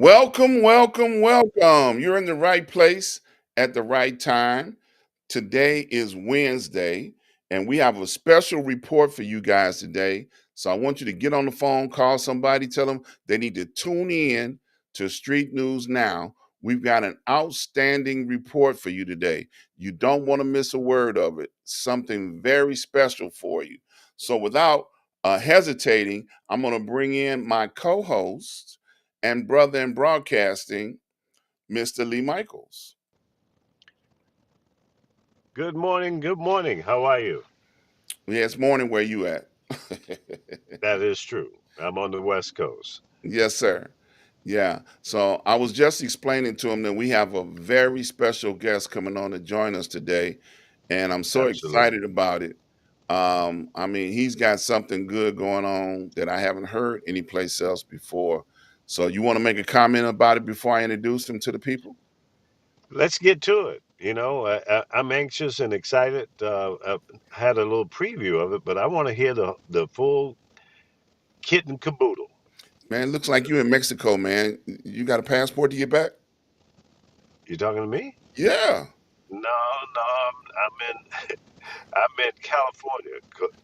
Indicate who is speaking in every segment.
Speaker 1: Welcome, welcome, welcome. You're in the right place at the right time. Today is Wednesday, and we have a special report for you guys today. So I want you to get on the phone, call somebody, tell them they need to tune in to Street News Now. We've got an outstanding report for you today. You don't want to miss a word of it. Something very special for you. So without hesitating, I'm going to bring in my co-host and brother in broadcasting, Mr. Lee Michaels.
Speaker 2: Good morning. Good morning. How are you?
Speaker 1: Yeah, it's morning where you at.
Speaker 2: That is true. I'm on the West Coast.
Speaker 1: Yes, sir. Yeah. So I was just explaining to him that we have a very special guest coming on to join us today, and I'm so
Speaker 2: Absolutely.
Speaker 1: excited about it. I mean, he's got something good going on that I haven't heard anyplace else before. So you want to make a comment about it before I introduce him to the people?
Speaker 2: Let's get to it. I'm anxious and excited. I had a little preview of it, but I want to hear the full kit and caboodle.
Speaker 1: Man, looks like you in Mexico, man. You got a passport to get back?
Speaker 2: You talking to me?
Speaker 1: Yeah.
Speaker 2: No, no. I'm in California,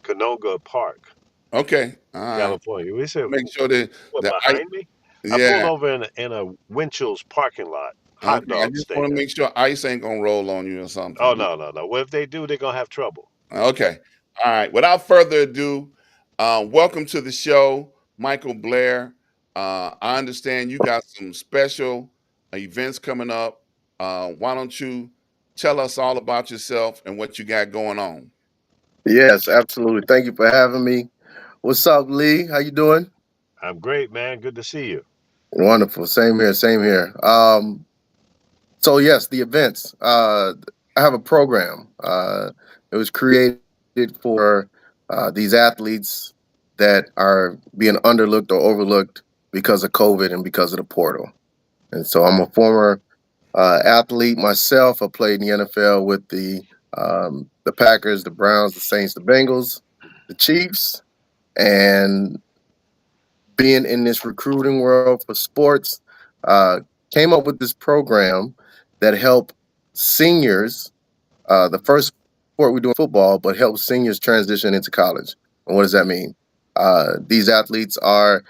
Speaker 2: Canoga Park,
Speaker 1: Okay. All right.
Speaker 2: California. We said,
Speaker 1: Make sure that
Speaker 2: what
Speaker 1: I
Speaker 2: behind me? I pulled
Speaker 1: yeah.
Speaker 2: over in a Winchell's parking lot, hot
Speaker 1: Okay. I
Speaker 2: dog
Speaker 1: just want to
Speaker 2: stand.
Speaker 1: make sure ice ain't gonna roll on you or
Speaker 2: Oh
Speaker 1: something.
Speaker 2: no, no, no. Well, if they do, they're gonna have trouble.
Speaker 1: Okay. All right. Without further ado, welcome to the show, Michael Blair. I understand you got some special events coming up. Why don't you tell us all about yourself and what you got going on?
Speaker 3: Yes, absolutely. Thank you for having me. What's up, Lee? How you doing?
Speaker 2: I'm great, man. Good to see you.
Speaker 3: Wonderful. Same here. Same here. So yes, the events. I have a program. It was created for these athletes that are being underlooked or overlooked because of COVID and because of the portal. And so I'm a former athlete myself. I played in the NFL with the Packers, the Browns, the Saints, the Bengals, the Chiefs, and being in this recruiting world for sports, uh, came up with this program that helped seniors. The first sport we do in football, but helps seniors transition into college. And what does that mean? These athletes are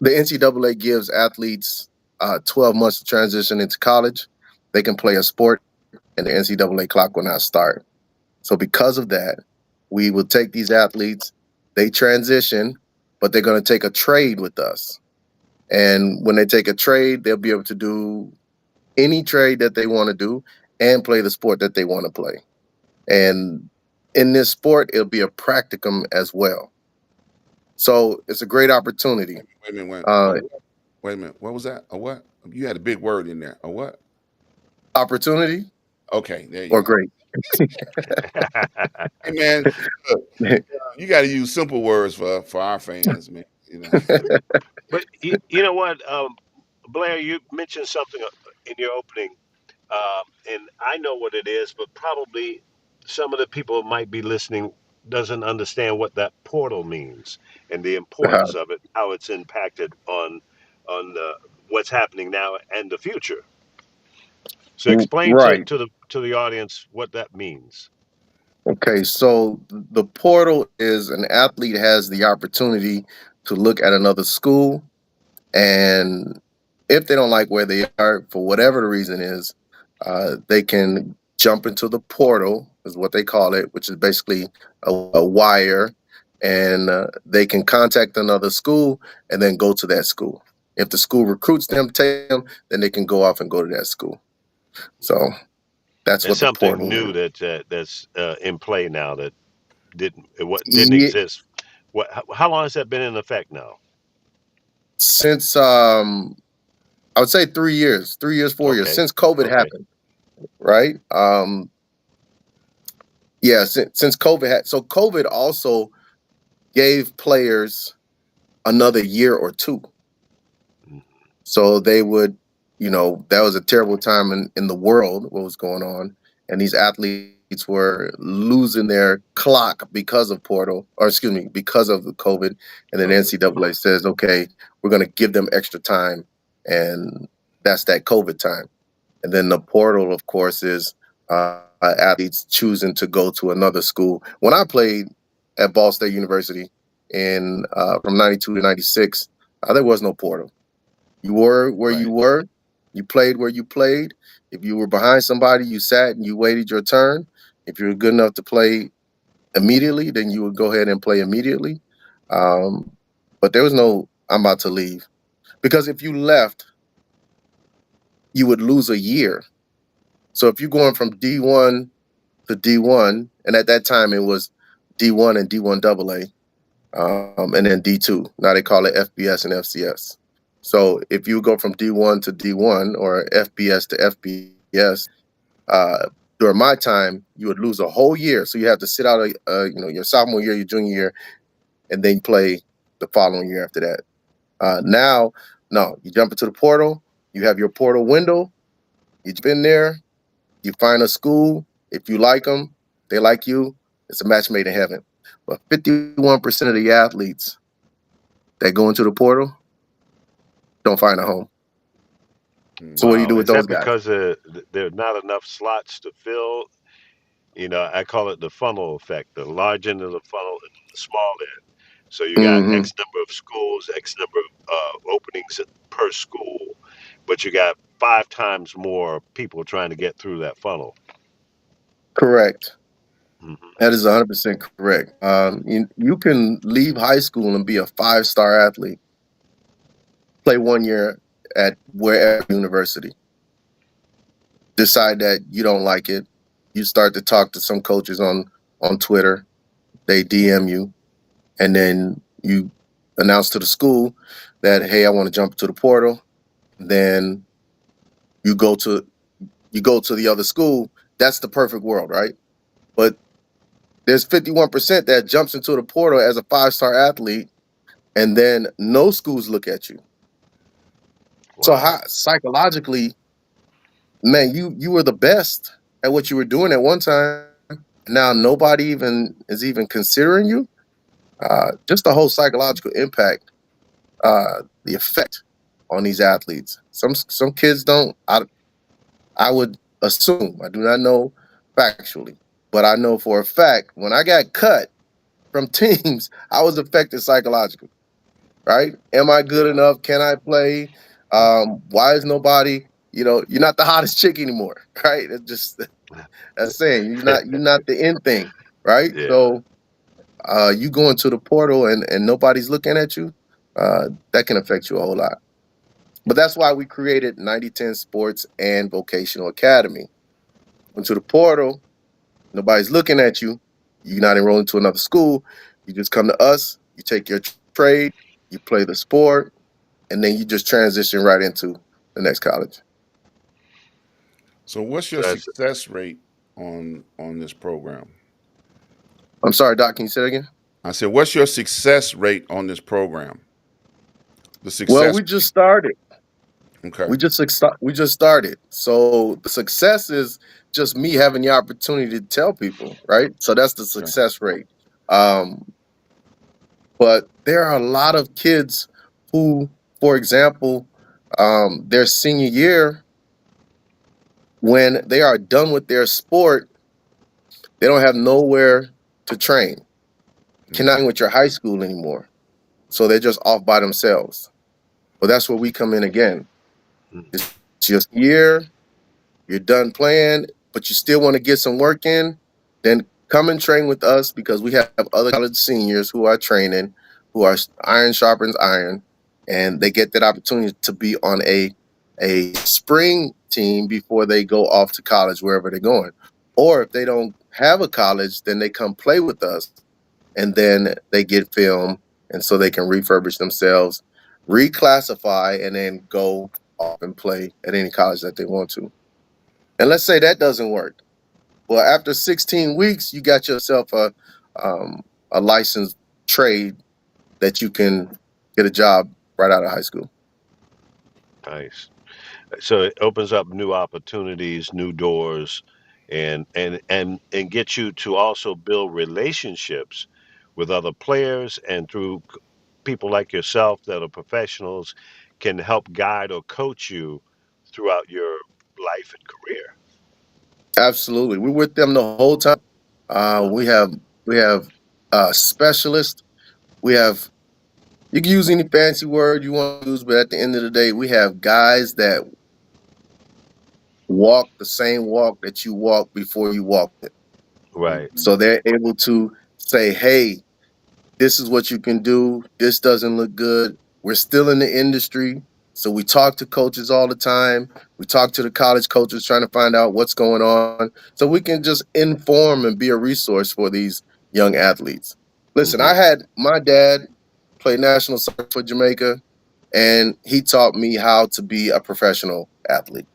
Speaker 3: the NCAA gives athletes 12 months to transition into college. They can play a sport, and the NCAA clock will not start. So because of that, we will take these athletes, they transition, but they're going to take a trade with us. And when they take a trade, they'll be able to do any trade that they want to do and play the sport that they want to play. And in this sport, it'll be a practicum as well. So it's a great opportunity.
Speaker 1: Wait a minute.
Speaker 3: Uh,
Speaker 1: Wait a minute. What was that? A what? You had a big word in there. A what?
Speaker 3: Opportunity
Speaker 1: Okay, there you
Speaker 3: or
Speaker 1: go.
Speaker 3: great?
Speaker 1: Hey man, look, you got to use simple words for our fans, man. You know.
Speaker 2: But you know what, Blair, you mentioned something in your opening, and I know what it is, but probably some of the people who might be listening doesn't understand what that portal means and the importance of it, how it's impacted on what's happening now and the future. So explain to,
Speaker 3: Right.
Speaker 2: to the to the audience what that means.
Speaker 3: Okay, so the portal is an athlete has the opportunity to look at another school, and if they don't like where they are for whatever the reason is, they can jump into the portal, is what they call it, which is basically a wire, and they can contact another school and then go to that school. If the school recruits them, take them, then they can go off and go to that school. So that's
Speaker 2: It's
Speaker 3: what the
Speaker 2: something
Speaker 3: portal
Speaker 2: new
Speaker 3: is.
Speaker 2: that's in play now that didn't
Speaker 3: Yeah,
Speaker 2: exist. How long has that been in effect now?
Speaker 3: since I would say 3 years, 3 years, 4 years
Speaker 2: Okay,
Speaker 3: since COVID
Speaker 2: okay.
Speaker 3: happened, right? Yeah, since COVID had, so COVID also gave players another year or two.
Speaker 2: Mhm.
Speaker 3: So they would, that was a terrible time in the world, what was going on. And these athletes were losing their clock because of portal, or excuse me, because of the COVID. And then
Speaker 2: COVID.
Speaker 3: NCAA says, okay, we're going to give them extra time. And that's that COVID time. And then the portal, of course, is athletes choosing to go to another school. When I played at Ball State University in from 92 to 96, there was no portal. You were where you
Speaker 2: Right.
Speaker 3: were. You played where you played. If you were behind somebody, you sat and you waited your turn. If you were good enough to play immediately, then you would go ahead and play immediately. Um, but there was no, I'm about to leave. Because if you left, you would lose a year. So if you're going from D1 to D1, and at that time it was D1 and D1 AA, and then D2. Now they call it FBS and FCS. So if you go from D1 to D1 or FBS to FBS, during my time, you would lose a whole year. So you have to sit out, your sophomore year, your junior year, and then play the following year after that. Now, no, you jump into the portal. You have your portal window. You jump in there. You find a school. If you like them, they like you. It's a match made in heaven. But 51% of the athletes that go into the portal don't find a home. So what do you
Speaker 2: Wow.
Speaker 3: do with
Speaker 2: Is that
Speaker 3: those guys?
Speaker 2: because there are not enough slots to fill? I call it the funnel effect, the large end of the funnel and the small end. So you got
Speaker 3: Hmm.
Speaker 2: X number of schools, X number of openings per school, but you got 5 times more people trying to get through that funnel.
Speaker 3: Correct.
Speaker 2: Hmm.
Speaker 3: That is 100% correct. You can leave high school and be a 5-star athlete, play 1 year at wherever university, decide that you don't like it. You start to talk to some coaches on Twitter. They DM you, and then you announce to the school that, hey, I want to jump to the portal. Then you go to the other school. That's the perfect world, right? But there's 51% that jumps into the portal as a 5-star athlete, and then no schools look at you. So how
Speaker 2: Wow.
Speaker 3: psychologically, man, you were the best at what you were doing at one time. Now nobody even considering you. Just the whole psychological impact, the effect on these athletes. Some kids don't. I would assume, I do not know factually, but I know for a fact when I got cut from teams, I was affected psychologically. Right? Am I good
Speaker 2: Yeah.
Speaker 3: enough? Can I play? Why is nobody? You're not the hottest chick anymore, right? It's just that's saying you're not the end thing, right?
Speaker 2: Yeah.
Speaker 3: So you go into the portal and nobody's looking at you, that can affect you a whole lot. But that's why we created 9010 Sports and Vocational Academy. Into the portal, nobody's looking at you. You're not enrolled into another school. You just come to us. You take your trade. You play the sport, and then you just transition right into the next college.
Speaker 1: So what's your
Speaker 2: So that's
Speaker 1: success rate on this program?
Speaker 3: I'm sorry, Doc. Can you say that again?
Speaker 1: I said, what's your success rate on this program? The
Speaker 3: Well,
Speaker 1: success
Speaker 3: we just started.
Speaker 1: rate. Okay.
Speaker 3: We just started. So the success is just me having the opportunity to tell people, right? So that's the
Speaker 1: Okay.
Speaker 3: success rate. Um, but there are a lot of kids who, for example, their senior year, when they are done with their sport, they don't have nowhere to train.
Speaker 1: Mm.
Speaker 3: Cannot train with your high school anymore. So they're just off by themselves. But that's where we come in again.
Speaker 2: mm,
Speaker 3: It's just year, you're done playing, but you still want to get some work in, then come and train with us because we have other college seniors who are training, who are iron sharpens iron, and they get that opportunity to be on a spring team before they go off to college wherever they're going. Or if they don't have a college, then they come play with us and then they get film and so they can refurbish themselves, reclassify, and then go off and play at any college that they want to. And let's say that doesn't work. Well, after 16 weeks, you got yourself um, a licensed trade that you can get a job right out of high school.
Speaker 2: nice. So it opens up new opportunities, new doors, and get you to also build relationships with other players, and through people like yourself that are professionals can help guide or coach you throughout your life and career.
Speaker 3: Absolutely. We're with them the whole time.
Speaker 2: Mm,
Speaker 3: We have specialists. We have you can use any fancy word you want to use, but at the end of the day, we have guys that walk the same walk that you walk before you walk it.
Speaker 2: right.
Speaker 3: So they're able to say, hey, this is what you can do. This doesn't look good. We're still in the industry. So we talk to coaches all the time. We talk to the college coaches trying to find out what's going on. So we can just inform and be a resource for these young athletes. Listen, I
Speaker 2: Hmm.
Speaker 3: had my dad play national soccer for Jamaica, and he taught me how to be a professional athlete,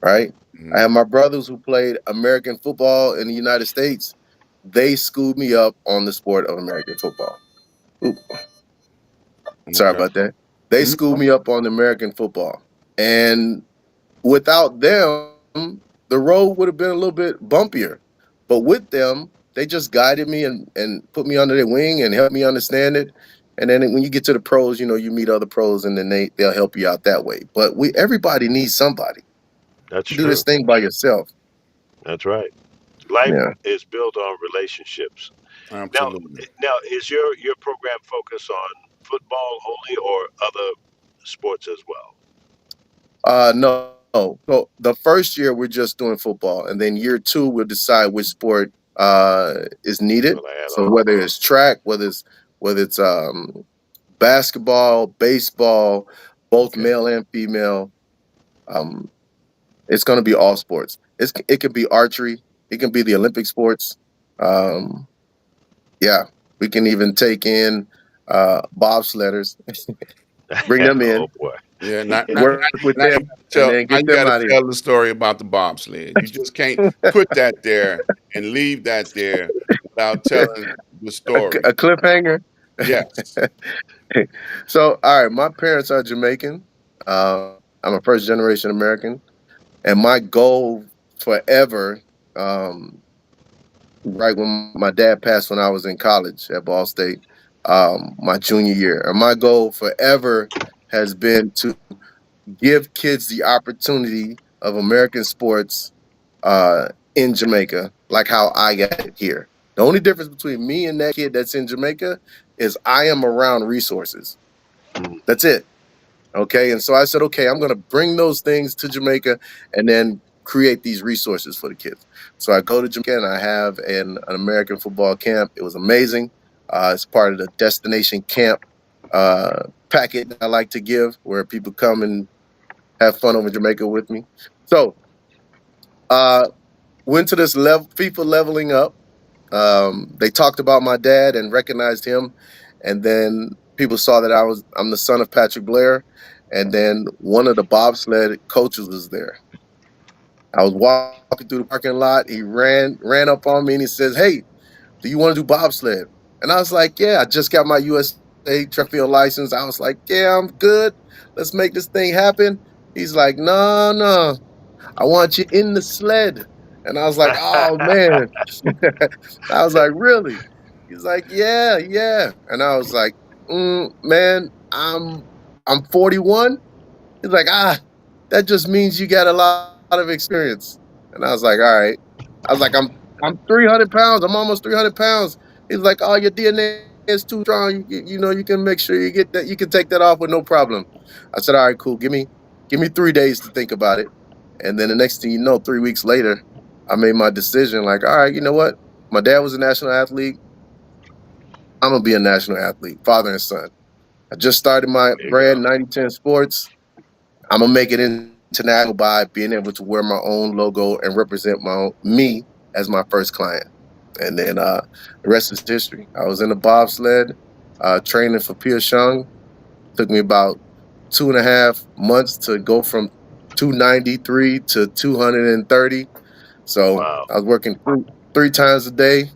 Speaker 3: right? I have
Speaker 1: Mhm.
Speaker 3: my brothers who played American football in the United States. They schooled me up on the sport of American football. Oop, sorry
Speaker 1: Okay.
Speaker 3: about that. They
Speaker 1: Mhm.
Speaker 3: schooled me up on American football. And without them, the road would have been a little bit bumpier. But with them, they just guided me and put me under their wing and helped me understand it. And then when you get to the pros, you meet other pros and then they'll help you out that way. But we everybody needs somebody.
Speaker 2: That's
Speaker 3: You do this
Speaker 2: true.
Speaker 3: thing by yourself.
Speaker 2: That's right. Life
Speaker 3: Yeah.
Speaker 2: is built on relationships. Now,
Speaker 1: Absolutely.
Speaker 2: is your program focused on football only or other sports as well?
Speaker 3: No. So the first year we're just doing football, and then year two we'll decide which sport is needed.
Speaker 2: Well, I add
Speaker 3: So
Speaker 2: on.
Speaker 3: whether it's track, whether it's basketball, baseball, both
Speaker 1: Okay.
Speaker 3: male and female, um, it's going to be all sports. It can be archery, it can be the Olympic sports. Um, yeah, we can even take in bobsledders, bring them
Speaker 2: Oh
Speaker 3: in,
Speaker 2: boy.
Speaker 1: Yeah. Not. Not.
Speaker 3: work with
Speaker 1: Now
Speaker 3: them,
Speaker 1: you gotta
Speaker 3: and
Speaker 1: tell.
Speaker 3: then
Speaker 1: Now
Speaker 3: get
Speaker 1: you
Speaker 3: them
Speaker 1: got to
Speaker 3: out of
Speaker 1: tell the story about the bobsled. You just can't
Speaker 3: here.
Speaker 1: put that there and leave that there without telling the story.
Speaker 3: A cliffhanger.
Speaker 1: Yes.
Speaker 3: So, all right, my parents are Jamaican. I'm a first generation American, and my goal forever, um, right when my dad passed when I was in college at Ball State, my junior year, and my goal forever has been to give kids the opportunity of American sports in Jamaica, like how I got it here. The only difference between me and that kid that's in Jamaica is I am around resources.
Speaker 2: Mm,
Speaker 3: That's it. Okay. And so I said, okay, I'm going to bring those things to Jamaica and then create these resources for the kids. So I go to Jamaica and I have an American football camp. It was amazing. It's part of the destination camp packet that I like to give where people come and have fun over Jamaica with me. So, uh, went to this FIFA leveling up. They talked about my dad and recognized him, and then people saw that I'm the son of Patrick Blair, and then one of the bobsled coaches was there. I was walking through the parking lot. He ran up on me and he says, "Hey, do you want to do bobsled?" And I was like, "Yeah, I just got my USA track and field license." I was like, "Yeah, I'm good. Let's make this thing happen." He's like, "No, no, I want you in the sled." And I was like, "Oh man." I was like, "Really?" He's like, "Yeah, yeah." And I was like, "Man, I'm 41." He's like, that just means you got a lot of experience." And I was like, "All right." I was like, I'm 300 pounds. I'm almost 300 pounds. He's like, "Oh, your DNA is too strong. You can make sure you get that. You can take that off with no problem." I said, "All right, cool. Give me 3 days to think about it." And then the next thing you know, 3 weeks later, I made my decision. Like, all right, you know what? My dad was a national athlete. I'm gonna be a national athlete, father and son. I just started my
Speaker 2: there you
Speaker 3: brand
Speaker 2: go.
Speaker 3: 9010 Sports. I'm gonna make it international by being able to wear my own logo and represent me as my first client. And then the rest is history. I was in the bobsled, training for Pia Shung. Took me about 2.5 months to go from 293 to 230. So
Speaker 2: Wow.
Speaker 3: I was working three times a day.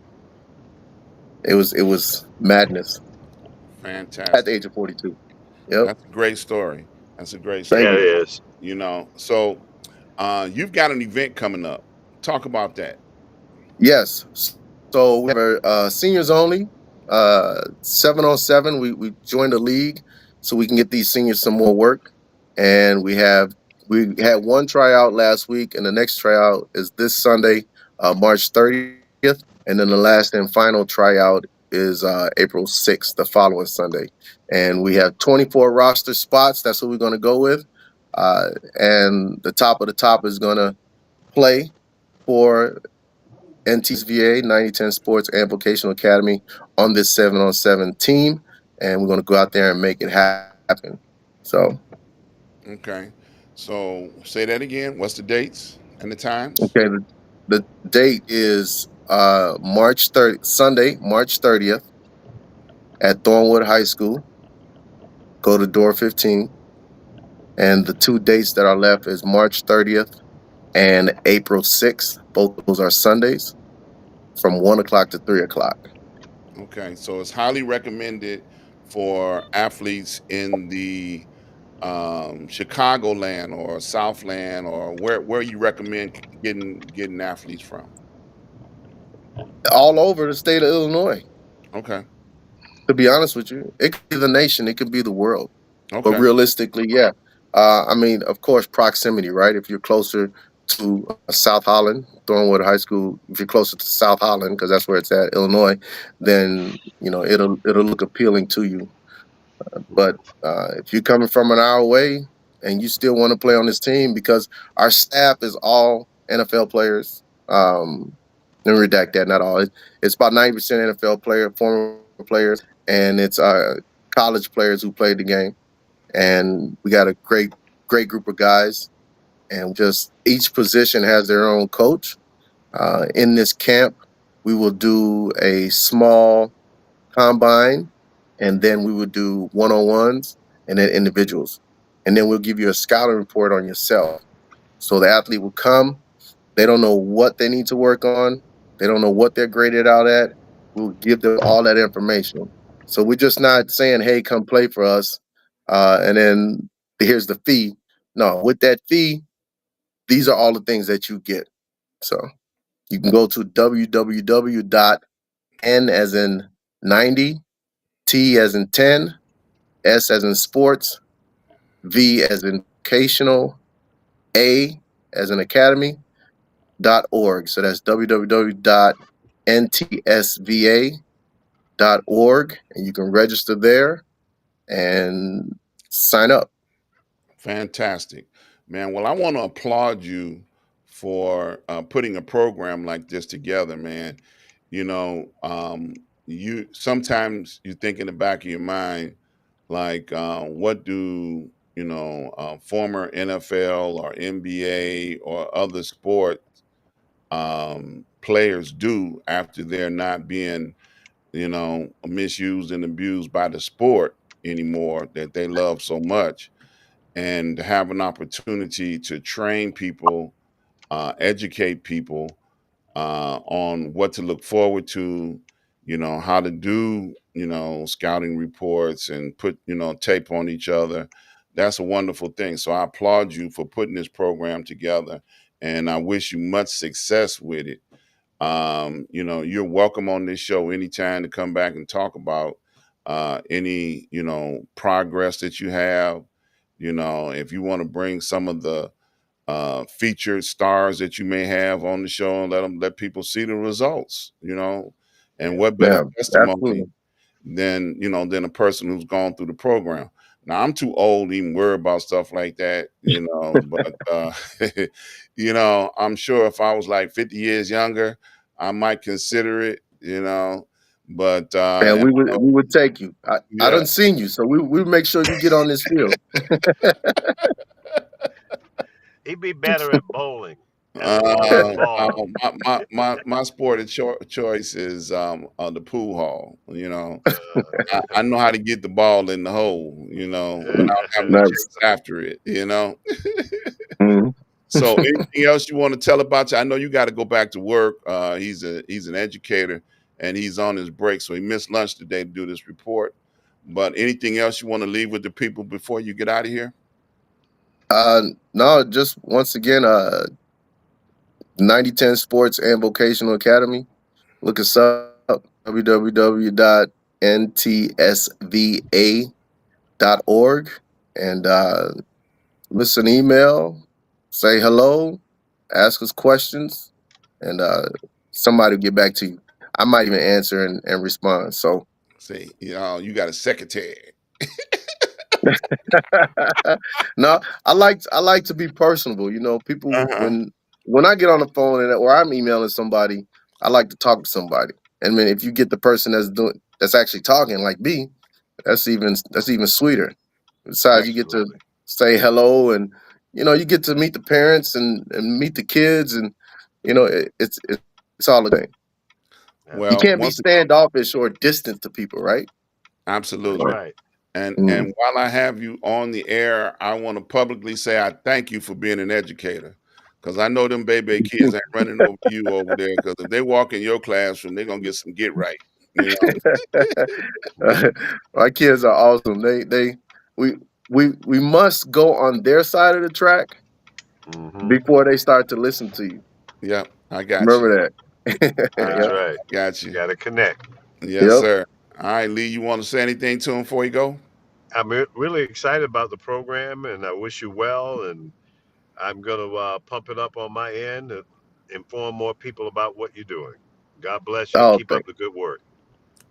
Speaker 3: It was madness at the
Speaker 1: Fantastic.
Speaker 3: age of 42. Yep.
Speaker 1: That's a great story. That's a great
Speaker 3: Thank
Speaker 2: Yeah, it
Speaker 1: story.
Speaker 3: you.
Speaker 2: is.
Speaker 1: So you've got an event coming up Talk about that.
Speaker 3: Yes. So we have our seniors only, 7 on 7. We joined the league so we can get these seniors some more work. And we had one tryout last week, and the next tryout is this Sunday, March 30th. And then the last and final tryout is April 6th, the following Sunday. And we have 24 roster spots. That's what we're going to go with. And the top of the top is going to play for NTSVA 9010 Sports Amplification Academy on this 7 on 7 team, and we're going to go out there and make it happen. So,
Speaker 1: Okay. So say that again. What's the dates and the times?
Speaker 3: okay, the date is March 30th, Sunday, March 30th at Thornwood High School. Go to door 15, and the two dates that are left is March 30th and April 6th. Both of those are Sundays from 1 o'clock to 3 o'clock.
Speaker 1: Okay. So it's highly recommended for athletes in the Chicagoland or Southland or where you recommend getting athletes from.
Speaker 3: All over the state of Illinois.
Speaker 1: Okay.
Speaker 3: To be honest with you, it could be the nation, it could be the world. But
Speaker 1: Okay.
Speaker 3: realistically, yeah. I mean, of course, proximity, right? If you're closer to South Holland, Thornwood High School, if you're closer to South Holland, because that's where it's at, Illinois, then it'll look appealing to you. But if you're coming from an hour away and you still want to play on this team, because our staff is all NFL players. Let me redact that. Not all. It's about 90% former players, and it's college players who played the game. And we got a great group of guys. And just each position has their own coach. In this camp, we will do a small combine, and then we would do one-on-ones and then individuals. And then we'll give you a scouting report on yourself. So the athlete will come. They don't know what they need to work on. They don't know what they're graded out at. We'll give them all that information. So we're just not saying, hey, come play for us. And then here's the fee. No, with that fee, these are all the things that you get. So you can go to www.n as in 90, T as in 10, S as in sports, V as in vocational, A as in academy.org. So that's www.ntsva.org, and you can register there and sign up.
Speaker 1: Fantastic, man. Well, I want to applaud you for putting a program like this together, man. You know, you sometimes you think in the back of your mind, like, what do former NFL or NBA or other sport players do after they're not being, misused and abused by the sport anymore that they love so much, and to have an opportunity to train people, educate people on what to look forward to, how to do, scouting reports and put, tape on each other. That's a wonderful thing. So I applaud you for putting this program together, and I wish you much success with it. You're welcome on this show anytime to come back and talk about any, progress that you have. If you want to bring some of the featured stars that you may have on the show and let people see the results, and what better
Speaker 3: Yeah,
Speaker 1: testimony
Speaker 3: absolutely.
Speaker 1: than a person who's gone through the program. Now I'm too old to even worry about stuff like that, but I'm sure if I was like 50 years younger, I might consider it, but
Speaker 3: Man,
Speaker 1: I
Speaker 3: we
Speaker 1: know,
Speaker 3: would take you. I
Speaker 1: yeah.
Speaker 3: done seen you, so we make sure you get on this field.
Speaker 2: He'd be better at bowling and the long
Speaker 1: Uh,
Speaker 2: ball.
Speaker 1: my sport of choice is the pool hall. I know how to get the ball in the hole, without having to
Speaker 3: Nice.
Speaker 1: chase after it.
Speaker 3: Mhm.
Speaker 1: So anything else you want to tell about you? I know you got to go back to work. He's an educator and he's on his break, so he missed lunch today to do this report. But anything else you want to leave with the people before you get out of here?
Speaker 3: No, just once again, 9010 Sports and Vocational Academy. Look us up, www.ntsva.org, and listen, email, say hello, ask us questions, and somebody will get back to you. I might even answer and respond. So
Speaker 1: See, you got a secretary.
Speaker 3: no, I like to be personable. You know, people
Speaker 1: Uh-huh.
Speaker 3: when I get on the phone or I'm emailing somebody, I like to talk to somebody. And then if you get the person that's actually talking like me, that's even sweeter. Besides, you get to
Speaker 2: Absolutely.
Speaker 3: say hello, and you get to meet the parents and meet the kids, and it's all a thing. You
Speaker 1: Well,
Speaker 3: can't
Speaker 2: Absolutely.
Speaker 3: be
Speaker 1: once
Speaker 3: standoffish or distant to people, right?
Speaker 2: That's
Speaker 1: absolutely.
Speaker 2: right.
Speaker 1: And
Speaker 3: Mm.
Speaker 1: while I have you on the air, I want to publicly say I thank you for being an educator. Because I know them baby kids ain't running over you over there. Because if they walk in your classroom, they're gonna get some get right. You know?
Speaker 3: My kids are awesome. We we must go on their side of the track
Speaker 2: Hmm.
Speaker 3: before they start to listen to you.
Speaker 1: Yep, I got you.
Speaker 3: Remember that.
Speaker 2: That's
Speaker 3: Yep.
Speaker 1: I
Speaker 2: right.
Speaker 1: got
Speaker 2: You
Speaker 1: you.
Speaker 2: got to connect.
Speaker 1: Yes,
Speaker 3: Yep.
Speaker 1: sir. All right, Lee, you want to say anything to him before you go?
Speaker 2: I'm really excited about the program, and I wish you well. And I'm going to pump it up on my end and inform more people about what you're doing. God bless you.
Speaker 3: Oh,
Speaker 2: Keep up the good work.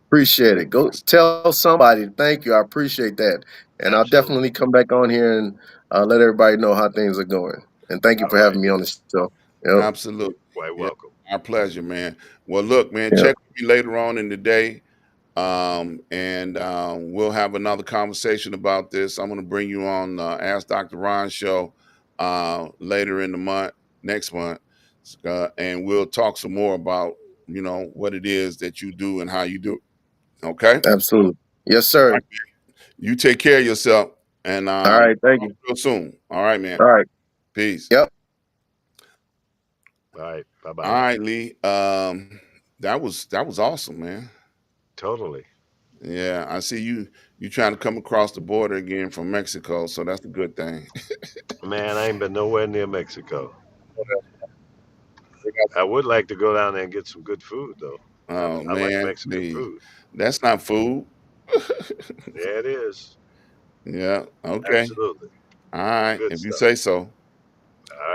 Speaker 3: appreciate it. Go tell somebody. Thank you. I appreciate that. And I'll
Speaker 2: Absolutely.
Speaker 3: definitely come back on here and let everybody know how things are going. And thank you
Speaker 2: All
Speaker 3: for
Speaker 2: right.
Speaker 3: having me on the show. Yep.
Speaker 1: Absolutely.
Speaker 2: Quite
Speaker 1: Yeah,
Speaker 2: welcome.
Speaker 1: our pleasure, man. Well, look, man,
Speaker 3: Yep.
Speaker 1: check with me later on in the day. And we'll have another conversation about this. I'm going to bring you on Ask Dr. Ron show later in the month, next month, and we'll talk some more about what it is that you do and how you do it. Okay, all
Speaker 3: Absolutely. Yes, sir.
Speaker 1: right. You take care of yourself, and
Speaker 3: All right. Thank you.
Speaker 1: real soon. All right, man.
Speaker 3: All right.
Speaker 1: Peace.
Speaker 3: Yep.
Speaker 2: All right. Bye
Speaker 1: All
Speaker 2: bye.
Speaker 1: right, Lee. That was awesome, man.
Speaker 2: Totally.
Speaker 1: Yeah, I see you. You trying to come across the border again from Mexico, so that's a good thing.
Speaker 2: Man, I ain't been nowhere near Mexico.
Speaker 1: They got
Speaker 2: I would like to go down there and get some good food, though.
Speaker 1: Oh
Speaker 2: I like
Speaker 1: man,
Speaker 2: Mexican
Speaker 1: please.
Speaker 2: food.
Speaker 1: That's not food.
Speaker 2: Yeah, it is.
Speaker 1: Yeah. Okay.
Speaker 2: Absolutely.
Speaker 1: All right.
Speaker 2: Good
Speaker 1: If you
Speaker 2: stuff.
Speaker 1: say so.
Speaker 2: All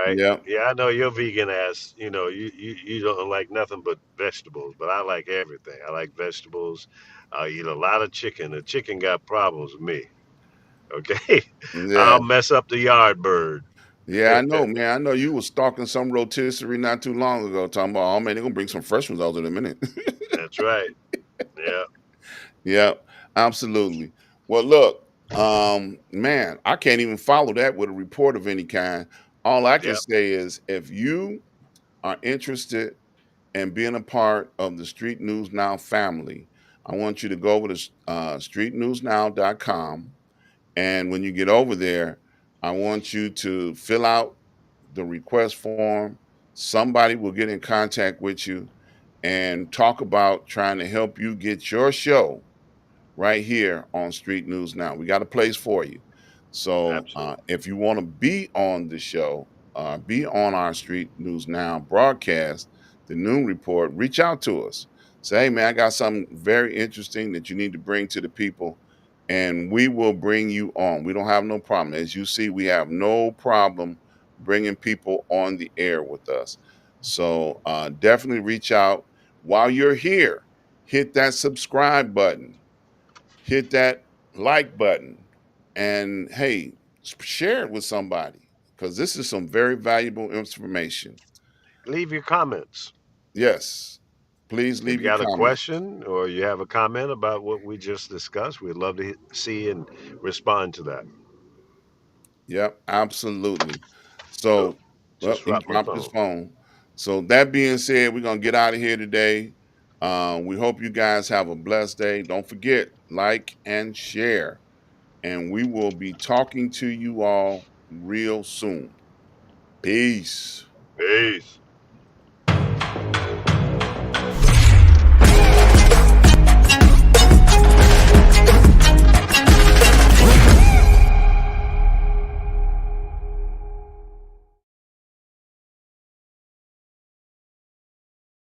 Speaker 2: right.
Speaker 1: Yeah.
Speaker 2: Yeah, I know you're vegan ass. You don't like nothing but vegetables, but I like everything. I like vegetables. I eat a lot of chicken. The chicken got problems with me. Okay.
Speaker 1: Yeah.
Speaker 2: I'll mess up the yard bird.
Speaker 1: Yeah, I know, man. I know you was stalking some rotisserie not too long ago, talking about, oh man, they're gonna bring some fresh ones out in a minute.
Speaker 2: That's right. Yeah.
Speaker 1: Yeah, absolutely. Well, look, man, I can't even follow that with a report of any kind. All I can
Speaker 2: Yeah.
Speaker 1: say is if you are interested and being a part of the Street News Now family, I want you to go over to streetnewsnow.com. And when you get over there, I want you to fill out the request form. Somebody will get in contact with you and talk about trying to help you get your show right here on Street News Now. We got a place for you. So
Speaker 2: Absolutely.
Speaker 1: if you want to be on the show, be on our Street News Now broadcast, the noon report, reach out to us. Say, hey, man, I got something very interesting that you need to bring to the people, and we will bring you on. We don't have no problem. As you see, we have no problem bringing people on the air with us. So definitely reach out. While you're here, hit that subscribe button, hit that like button, and hey, share it with somebody because this is some very valuable information.
Speaker 2: Leave your comments.
Speaker 1: Yes, please
Speaker 2: If
Speaker 1: leave
Speaker 2: you
Speaker 1: your
Speaker 2: got a
Speaker 1: comments.
Speaker 2: question or you have a comment about what we just discussed, we'd love to see and respond to that.
Speaker 1: Yep, absolutely.
Speaker 2: Oh,
Speaker 1: So, well,
Speaker 2: just
Speaker 1: he
Speaker 2: drop my
Speaker 1: dropped his
Speaker 2: phone.
Speaker 1: phone. So, that being said, we're going to get out of here today. We hope you guys have a blessed day. Don't forget, like and share. And we will be talking to you all real soon. Peace.
Speaker 2: Peace.